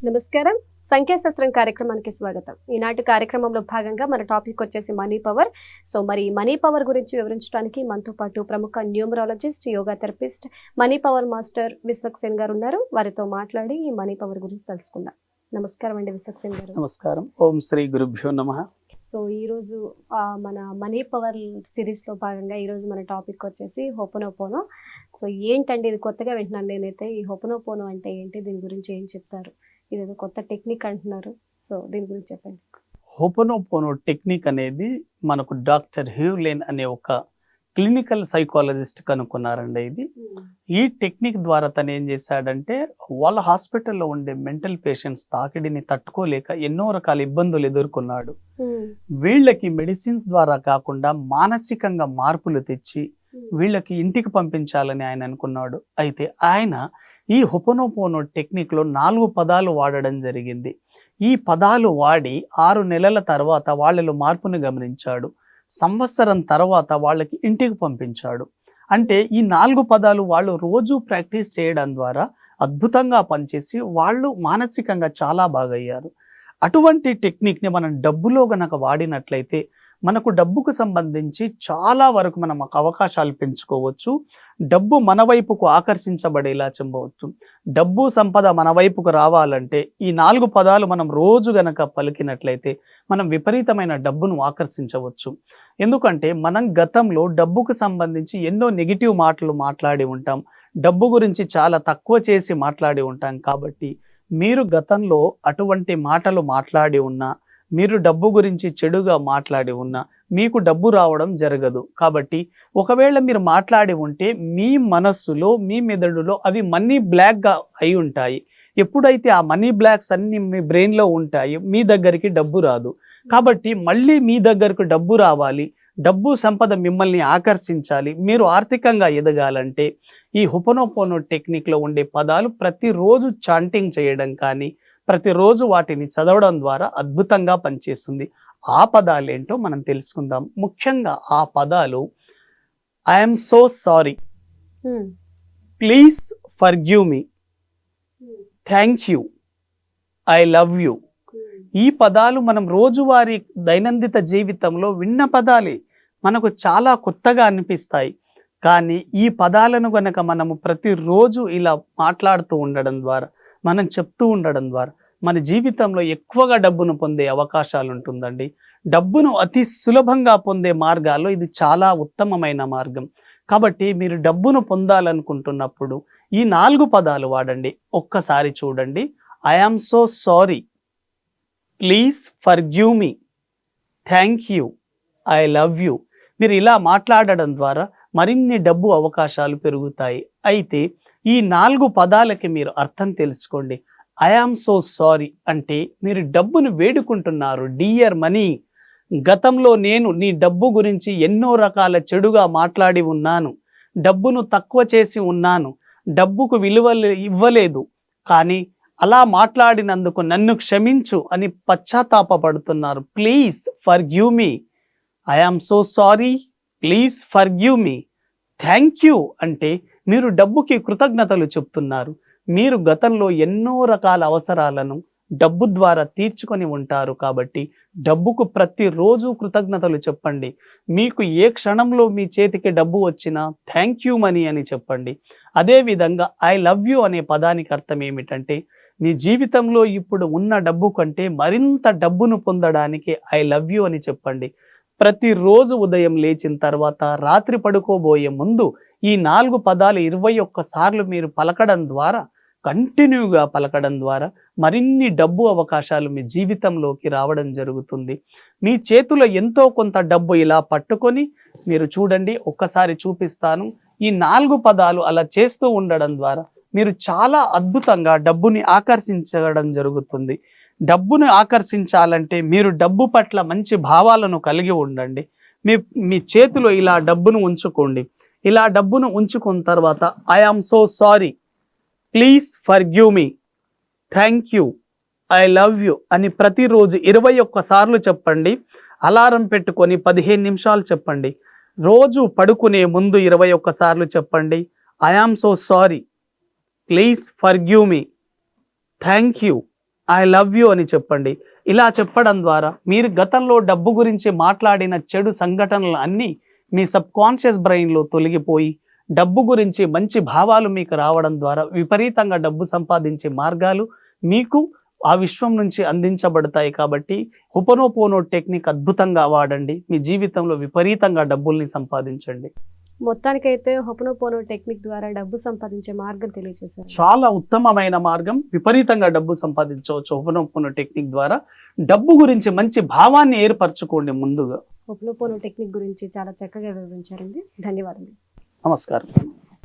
నమస్కారం. సంఖ్యాశాస్త్రం కార్యక్రమానికి స్వాగతం. ఈనాటి కార్యక్రమంలో భాగంగా మన టాపిక్ వచ్చేసి మనీ పవర్. సో మరి మనీ పవర్ గురించి వివరించడానికి మనతో పాటు ప్రముఖ numerologist, yoga therapist, money power master Vishwaksen గారు ఉన్నారు. వారితో మాట్లాడి ఈ మనీ పవర్ గురించి తెలుసుకుందాం. నమస్కారం అండి విశ్వక్సేన్ గారు. నమస్కారం. ఓం శ్రీ గురుభ్యో నమః. సో ఈరోజు మన మనీ పవర్ సిరీస్లో భాగంగా ఈరోజు మన టాపిక్ వచ్చేసి హోపనోపోనో. సో ఏంటండి ఇది కొత్తగా వింటున్నాను నేనైతే. ఈ హోపనోపోనో అంటే ఏంటి, దీని గురించి ఏం చెప్తారు? ఇదేదో కొత్త టెక్నిక్ అంటున్నారు. సో దీని గురించి చెప్పండి. హోపనోపోనో టెక్నిక్ అనేది మనకు డాక్టర్ హ్యూవ్ లేన్ అనే ఒక క్లినికల్ సైకాలజిస్ట్ కనుక్కున్నారండి. ఈ టెక్నిక్ ద్వారా తను ఏం చేశాడంటే వాళ్ళ హాస్పిటల్లో ఉండే మెంటల్ పేషెంట్స్ తాకిడిని తట్టుకోలేక ఎన్నో రకాల ఇబ్బందులు ఎదుర్కొన్నాడు. వీళ్ళకి మెడిసిన్స్ ద్వారా కాకుండా మానసికంగా మార్పులు తెచ్చి వీళ్ళకి ఇంటికి పంపించాలని ఆయన అనుకున్నాడు. అయితే ఆయన ఈ హోపనోపోనో టెక్నిక్ లో 4 పదాలు వాడడం జరిగింది. ఈ పదాలు వాడి 6 నెలల తర్వాత వాళ్ళలో మార్పును గమనించాడు. సంవత్సరం తర్వాత వాళ్ళకి ఇంటికి పంపించాడు. అంటే ఈ 4 పదాలు వాళ్ళు రోజు ప్రాక్టీస్ చేయడం ద్వారా అద్భుతంగా పనిచేసి వాళ్ళు మానసికంగా చాలా బాగయ్యారు. అటువంటి టెక్నిక్ని మనం డబ్బులో గనక వాడినట్లయితే మనకు డబ్బుకు సంబంధించి చాలా వరకు మనం అవకాశాలు పెంచుకోవచ్చు. డబ్బు మన వైపుకు ఆకర్షించబడేలా చెప్పవచ్చు. డబ్బు సంపద మన వైపుకు రావాలంటే ఈ 4 పదాలు మనం రోజు గనక పలికినట్లయితే మనం విపరీతమైన డబ్బును ఆకర్షించవచ్చు. ఎందుకంటే మనం గతంలో డబ్బుకు సంబంధించి ఎన్నో నెగిటివ్ మాటలు మాట్లాడి ఉంటాం. డబ్బు గురించి చాలా తక్కువ చేసి మాట్లాడి ఉంటాం. కాబట్టి మీరు గతంలో అటువంటి మాటలు మాట్లాడి ఉన్నా, మీరు డబ్బు గురించి చెడుగా మాట్లాడి ఉన్నా మీకు డబ్బు రావడం జరగదు. కాబట్టి ఒకవేళ మీరు మాట్లాడి ఉంటే మీ మనస్సులో, మీ మెదడులో అవి మనీ బ్లాక్గా అయి ఉంటాయి. ఎప్పుడైతే ఆ మనీ బ్లాక్స్ అన్ని మీ బ్రెయిన్లో ఉంటాయి, మీ దగ్గరికి డబ్బు రాదు. కాబట్టి మళ్ళీ మీ దగ్గరకు డబ్బు రావాలి, డబ్బు సంపద మిమ్మల్ని ఆకర్షించాలి, మీరు ఆర్థికంగా ఎదగాలంటే ఈ హోపనోపోనో టెక్నిక్లో ఉండే పదాలు ప్రతిరోజు చాంటింగ్ చేయడం కానీ, ప్రతిరోజు వాటిని చదవడం ద్వారా అద్భుతంగా పనిచేస్తుంది. ఆ పదాలు ఏంటో మనం తెలుసుకుందాం. ముఖ్యంగా ఆ పదాలు I'm so sorry, please forgive me, thank you, I love you. ఈ పదాలు మనం రోజువారీ దైనందిన జీవితంలో విన్న పదాలే, మనకు చాలా కొత్తగా అనిపిస్తాయి. కానీ ఈ పదాలను గనక మనము ప్రతిరోజు ఇలా మాట్లాడుతూ ఉండడం ద్వారా, మనం చెప్తూ ఉండడం ద్వారా మన జీవితంలో ఎక్కువగా డబ్బును పొందే అవకాశాలు ఉంటుందండి. డబ్బును అతి సులభంగా పొందే మార్గాల్లో ఇది చాలా ఉత్తమమైన మార్గం. కాబట్టి మీరు డబ్బును పొందాలనుకుంటున్నప్పుడు ఈ 4 పదాలు వాడండి. ఒక్కసారి చూడండి. I am so sorry, please forgive me, thank you, I love you. మీరు ఇలా మాట్లాడడం ద్వారా మరిన్ని డబ్బు అవకాశాలు పెరుగుతాయి. అయితే ఈ 4 పదాలకి మీరు అర్థం తెలుసుకోండి. ఐ యామ్ సో సారీ అంటే మీరు డబ్బును వేడుకుంటున్నారు. డియర్ మనీ, గతంలో నేను నీ డబ్బు గురించి ఎన్నో రకాల చెడుగా మాట్లాడి ఉన్నాను, డబ్బును తక్కువ చేసి ఉన్నాను, డబ్బుకు విలువ ఇవ్వలేదు, కానీ అలా మాట్లాడినందుకు నన్ను క్షమించు అని పశ్చాత్తాపపడుతున్నారు. Please forgive me. I am so sorry, please forgive me. Thank you అంటే మీరు డబ్బుకి కృతజ్ఞతలు చెప్తున్నారు. మీరు గతంలో ఎన్నో రకాల అవసరాలను డబ్బు ద్వారా తీర్చుకొని ఉంటారు. కాబట్టి డబ్బుకు ప్రతిరోజు కృతజ్ఞతలు చెప్పండి. మీకు ఏ క్షణంలో మీ చేతికి డబ్బు వచ్చినా థ్యాంక్ యూ మనీ అని చెప్పండి. అదేవిధంగా ఐ లవ్ యూ అనే పదానికి అర్థం ఏమిటంటే మీ జీవితంలో ఇప్పుడు ఉన్న డబ్బు కంటే మరింత డబ్బును పొందడానికి ఐ లవ్ యూ అని చెప్పండి. ప్రతిరోజు ఉదయం లేచిన తర్వాత, రాత్రి పడుకోబోయే ముందు ఈ 4 పదాలు 21 సార్లు మీరు పలకడం ద్వారా, కంటిన్యూగా పలకడం ద్వారా మరిన్ని డబ్బు అవకాశాలు మీ జీవితంలోకి రావడం జరుగుతుంది. మీ చేతిలో ఎంతో కొంత డబ్బు ఇలా పట్టుకొని మీరు చూడండి. ఒక్కసారి చూపిస్తాను. ఈ 4 పదాలు అలా చేస్తూ ఉండడం ద్వారా మీరు చాలా అద్భుతంగా డబ్బుని ఆకర్షించడం జరుగుతుంది. డబ్బును ఆకర్షించాలంటే మీరు డబ్బు పట్ల మంచి భావాలను కలిగి ఉండండి. మీ చేతిలో ఇలా డబ్బును ఉంచుకోండి. ఇలా డబ్బును ఉంచుకున్న తర్వాత I am so sorry, please forgive me, thank you, I love you అని ప్రతిరోజు 21 సార్లు చెప్పండి. అలారం పెట్టుకొని 15 నిమిషాలు చెప్పండి. రోజు పడుకునే ముందు 21 సార్లు చెప్పండి. I am so sorry, please forgive me, thank you, I love you అని చెప్పండి. ఇలా చెప్పడం ద్వారా మీరు గతంలో డబ్బు గురించి మాట్లాడిన చెడు సంఘటనలు అన్నీ మీ సబ్ కాన్షియస్ బ్రెయిన్లో తొలగిపోయి డబ్బు గురించి మంచి భావాలు మీకు రావడం ద్వారా విపరీతంగా డబ్బు సంపాదించే మార్గాలు మీకు ఆ విశ్వం నుంచి అందించబడతాయి. కాబట్టి హోపోనోపోనో టెక్నిక్ అద్భుతంగా వాడండి. మీ జీవితంలో విపరీతంగా డబ్బుల్ని సంపాదించండి. మొత్తానికైతే హోపోనోపోనో టెక్నిక్ ద్వారా డబ్బు సంపాదించే మార్గం తెలియజేశారు. చాలా ఉత్తమమైన మార్గం. విపరీతంగా డబ్బు సంపాదించవచ్చు హోపోనోపోనో టెక్నిక్ ద్వారా. డబ్బు గురించి మంచి భావాన్ని ఏర్పరచుకోండి ముందుగా. హోపోనోపోనో టెక్నిక్ గురించి చాలా చక్కగా వివరించారండి. ధన్యవాదాలు. నమస్కారం.